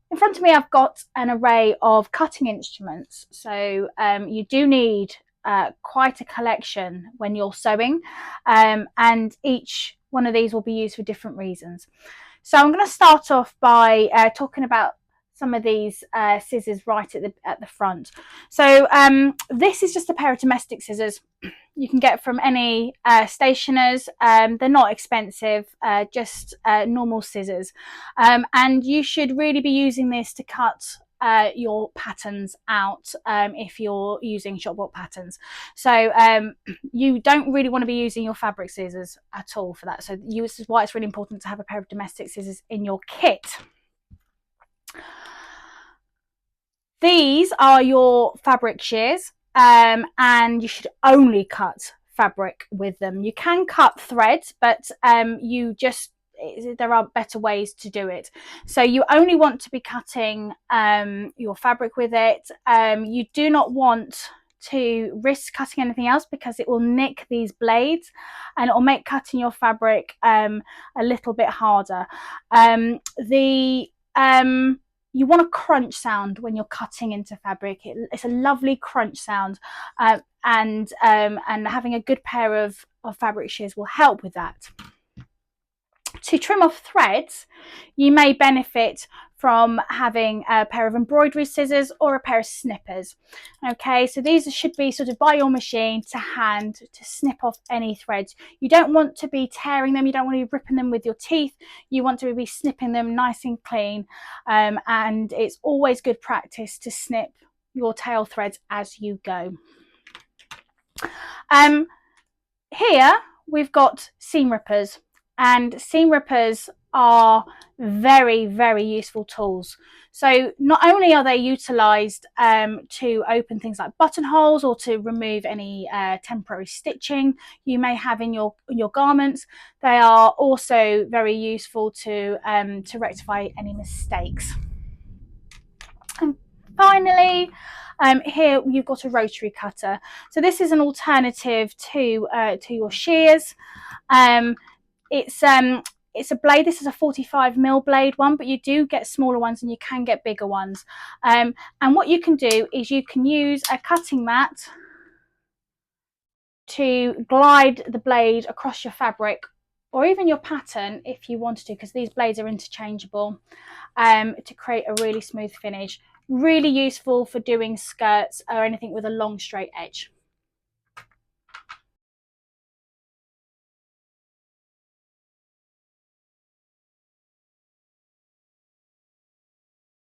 In front of me, I've got an array of cutting instruments. So you do need quite a collection when you're sewing, and each one of these will be used for different reasons. So I'm going to start off by talking about some of these scissors right at the front. So this is just a pair of domestic scissors you can get from any stationers. They're not expensive, just normal scissors. And you should really be using this to cut your patterns out if you're using shop bought patterns. So you don't really want to be using your fabric scissors at all for that. So this is why it's really important to have a pair of domestic scissors in your kit. These are your fabric shears, and you should only cut fabric with them. You can cut threads, but there are better ways to do it. So you only want to be cutting your fabric with it. You do not want to risk cutting anything else because it will nick these blades and it will make cutting your fabric a little bit harder. You want a crunch sound when you're cutting into fabric. It's a lovely crunch sound, and having a good pair of fabric shears will help with that. To trim off threads, you may benefit from having a pair of embroidery scissors or a pair of snippers. Okay, so these should be sort of by your machine to hand to snip off any threads. You don't want to be tearing them, you don't want to be ripping them with your teeth, you want to be snipping them nice and clean, and it's always good practice to snip your tail threads as you go. Here we've got seam rippers. And seam rippers are very, very useful tools. So not only are they utilised to open things like buttonholes or to remove any temporary stitching you may have in your garments, they are also very useful to rectify any mistakes. And finally, here you've got a rotary cutter. So this is an alternative to your shears. It's a blade. This is a 45mm blade one, but you do get smaller ones and you can get bigger ones. And what you can do is you can use a cutting mat to glide the blade across your fabric or even your pattern if you wanted to, because these blades are interchangeable, to create a really smooth finish. Really useful for doing skirts or anything with a long straight edge.